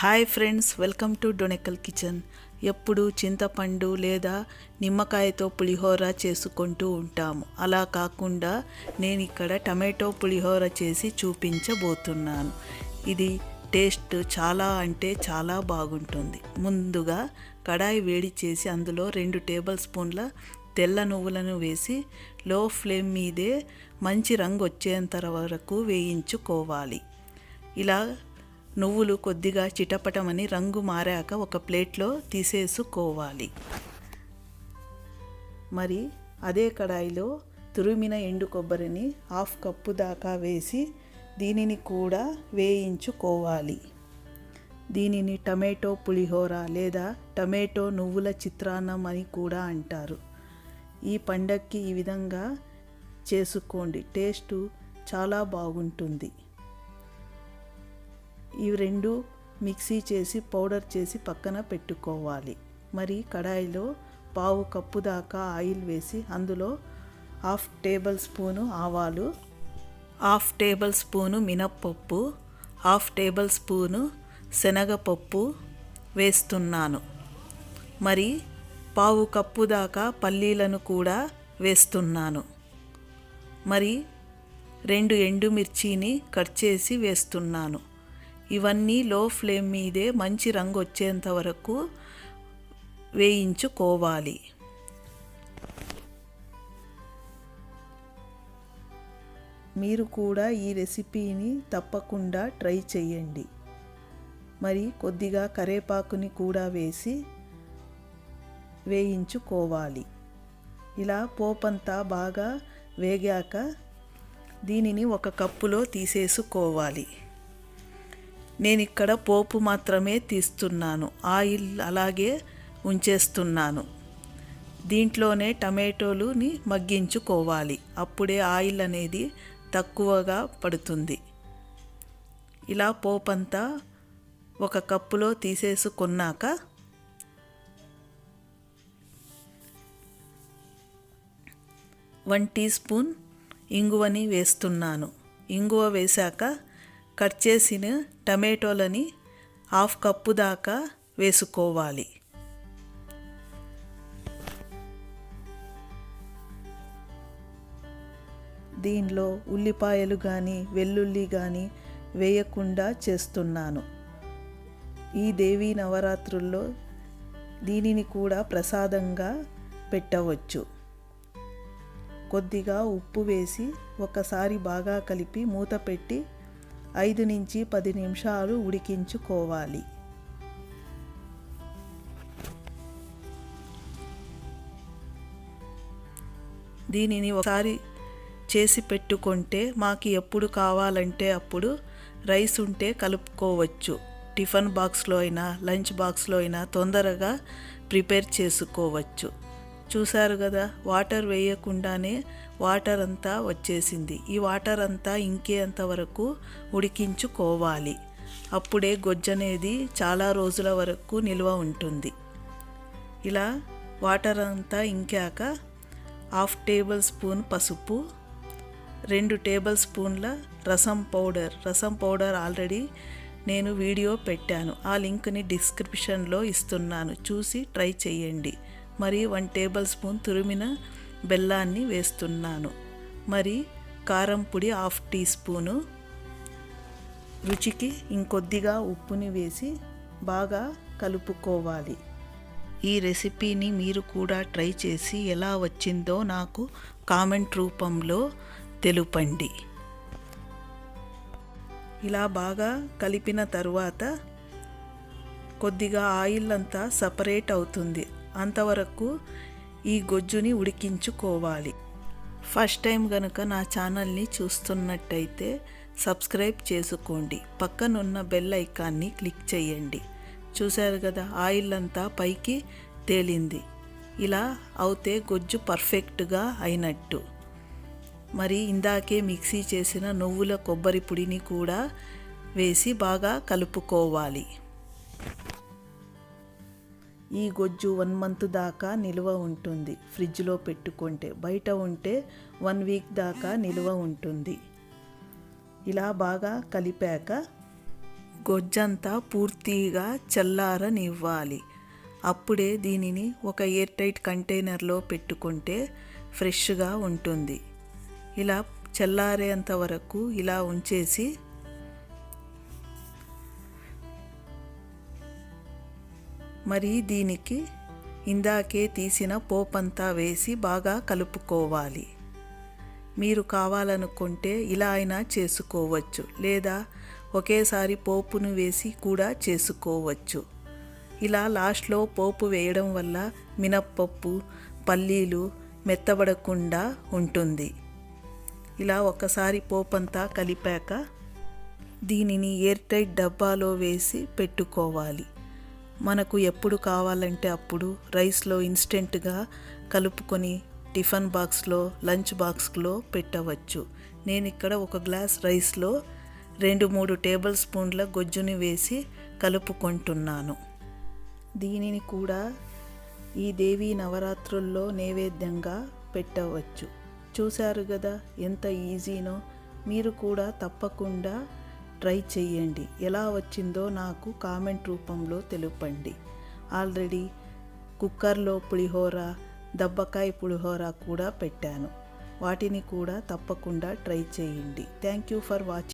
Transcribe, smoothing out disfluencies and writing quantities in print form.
Hi friends, welcome to డొనెకల్కిచెన్. ఎప్పుడు చింతపండు లేదా నిమ్మకాయతో పులిహోర చేసుకుంటూ ఉంటాము. అలా కాకుండా నేను ఇక్కడ టమాటో పులిహోర చేసి చూపించబోతున్నాను. ఇది టేస్ట్ చాలా అంటే చాలా బాగుంటుంది. ముందుగా కడాయి వేడి చేసి అందులో 2 టేబుల్ స్పూన్ల తెల్ల నువ్వులను వేసి లో ఫ్లేమ్ మీదే మంచి రంగు వచ్చేంత వరకు వేయించుకోవాలి. ఇలా నువ్వులు కొద్దిగా చిటపటమని రంగు మారాక ఒక ప్లేట్లో తీసేసుకోవాలి. మరి అదే కడాయిలో తురిమిన ఎండు కొబ్బరిని 1/2 కప్పు దాకా వేసి దీనిని కూడా వేయించుకోవాలి. దీనిని టమాటో పులిహోర లేదా టమాటో నువ్వుల చిత్రాన్నం అని కూడా అంటారు. ఈ పండగకి ఈ విధంగా చేసుకోండి, టేస్ట్ చాలా బాగుంటుంది. ఈ రెండు మిక్సీ చేసి పౌడర్ చేసి పక్కన పెట్టుకోవాలి. మరి కడాయిలో 1/2 కప్పు దాకా ఆయిల్ వేసి అందులో 1/2 టేబుల్ స్పూను ఆవాలు, 1/2 టేబుల్ స్పూను మినప్పప్పు, 1/2 టేబుల్ స్పూను శనగపప్పు వేస్తున్నాను. మరి 1/2 కప్పు దాకా పల్లీలను కూడా వేస్తున్నాను. మరి 2 ఎండుమిర్చిని కట్ చేసి వేస్తున్నాను. ఇవన్నీ లో ఫ్లేమ్ మీదే మంచి రంగు వచ్చేంత వరకు వేయించుకోవాలి. మీరు కూడా ఈ రెసిపీని తప్పకుండా ట్రై చేయండి. మరి కొద్దిగా కరివేపాకుని కూడా వేసి వేయించుకోవాలి. ఇలా పోపంతా బాగా వేగాక దీనిని ఒక కప్పులో తీసేసుకోవాలి. నేను ఇక్కడ పోపు మాత్రమే తీస్తున్నాను, ఆయిల్ అలాగే ఉంచేస్తున్నాను. దీంట్లోనే టమాటోలుని మగ్గించుకోవాలి, అప్పుడే ఆయిల్ అనేది తక్కువగా పడుతుంది. ఇలా పోపంతా ఒక కప్పులో తీసేసుకున్నాక 1 టీ స్పూన్ ఇంగువని వేస్తున్నాను. ఇంగువ వేశాక కట్ చేసిన టమాటోలని 1/2 కప్పు దాకా వేసుకోవాలి. దీనిలో ఉల్లిపాయలు కానీ వెల్లుల్లి కానీ వేయకుండా చేస్తున్నాను. ఈ దేవీ నవరాత్రుల్లో దీనిని కూడా ప్రసాదంగా పెట్టవచ్చు. కొద్దిగా ఉప్పు వేసి ఒకసారి బాగా కలిపి మూత పెట్టి 5 నుంచి 10 నిమిషాలు ఉడికించుకోవాలి. దీనిని ఒకసారి చేసి పెట్టుకుంటే మాకు ఎప్పుడు కావాలంటే అప్పుడు రైస్ ఉంటే కలుపుకోవచ్చు. టిఫిన్ బాక్స్లో అయినా లంచ్ బాక్స్లో అయినా తొందరగా ప్రిపేర్ చేసుకోవచ్చు. చూసారు కదా, వాటర్ వేయకుండానే వాటర్ అంతా వచ్చేసింది. ఈ వాటర్ అంతా ఇంకేంత వరకు ఉడికించుకోవాలి. అప్పుడే గొజ్జు అనేది చాలా రోజుల వరకు నిల్వ ఉంటుంది. ఇలా వాటర్ అంతా ఇంకాక 1/2 టేబుల్ స్పూన్ పసుపు, 2 టేబుల్ స్పూన్ల రసం పౌడర్ ఆల్రెడీ నేను వీడియో పెట్టాను, ఆ లింక్ని డిస్క్రిప్షన్లో ఇస్తున్నాను, చూసి ట్రై చేయండి. మరి 1 టేబుల్ స్పూన్ తురిమిన బెల్లాన్ని వేస్తున్నాను. మరి కారం పొడి 1/2 టీ స్పూను, రుచికి ఇంకొద్దిగా ఉప్పుని వేసి బాగా కలుపుకోవాలి. ఈ రెసిపీని మీరు కూడా ట్రై చేసి ఎలా వచ్చిందో నాకు కామెంట్ రూపంలో తెలుపండి. ఇలా బాగా కలిపిన తర్వాత కొద్దిగా ఆయిల్ అంతా సపరేట్ అవుతుంది, అంతవరకు ఈ గొజ్జుని ఉడికించుకోవాలి. ఫస్ట్ టైం కనుక నా ఛానల్ని చూస్తున్నట్టయితే సబ్స్క్రైబ్ చేసుకోండి, పక్కనున్న బెల్ ఐకాన్ని క్లిక్ చేయండి. చూశారు కదా, ఆయిల్ అంతా పైకి తేలింది. ఇలా అవుతే గొజ్జు పర్ఫెక్ట్గా అయినట్టు. మరి ఇందాకే మిక్సీ చేసిన నువ్వుల కొబ్బరి పొడిని కూడా వేసి బాగా కలుపుకోవాలి. ఈ గొజ్జు 1 మంత్ దాకా నిల్వ ఉంటుంది ఫ్రిడ్జ్లో పెట్టుకుంటే. బయట ఉంటే 1 వీక్ దాకా నిల్వ ఉంటుంది. ఇలా బాగా కలిపాక గొజ్జంతా పూర్తిగా చల్లారనివ్వాలి. అప్పుడే దీనిని ఒక ఎయిర్ టైట్ కంటైనర్లో పెట్టుకుంటే ఫ్రెష్గా ఉంటుంది. ఇలా చల్లారేంత వరకు ఇలా ఉంచేసి మరి దీనికి ఇందాకే తీసిన పోపంతా వేసి బాగా కలుపుకోవాలి. మీరు కావాలనుకుంటే ఇలా అయినా చేసుకోవచ్చు, లేదా ఒకేసారి పోపును వేసి కూడా చేసుకోవచ్చు. ఇలా లాస్ట్లో పోపు వేయడం వల్ల మినప్పప్పు, పల్లీలు మెత్తబడకుండా ఉంటుంది. ఇలా ఒకసారి పోపంతా కలిపాక దీనిని ఎయిర్ టైట్ డబ్బాలో వేసి పెట్టుకోవాలి. మనకు ఎప్పుడు కావాలంటే అప్పుడు రైస్లో ఇన్స్టెంట్గా కలుపుకొని టిఫిన్ బాక్స్లో, లంచ్ బాక్స్లో పెట్టవచ్చు. నేను ఇక్కడ ఒక గ్లాస్ రైస్లో 2-3 టేబుల్ స్పూన్ల గొజ్జుని వేసి కలుపుకుంటున్నాను. దీనిని కూడా ఈ దేవీ నవరాత్రుల్లో నైవేద్యంగా పెట్టవచ్చు. చూశారు కదా ఎంత ఈజీనో. మీరు కూడా తప్పకుండా ట్రై చేయండి. ఎలా వచ్చిందో నాకు కామెంట్ రూపంలో తెలుపండి. ఆల్రెడీ కుక్కర్లో పులిహోర, దబ్బకాయ పులిహోర కూడా పెట్టాను. వాటిని కూడా తప్పకుండా ట్రై చేయండి. Thank you for watching.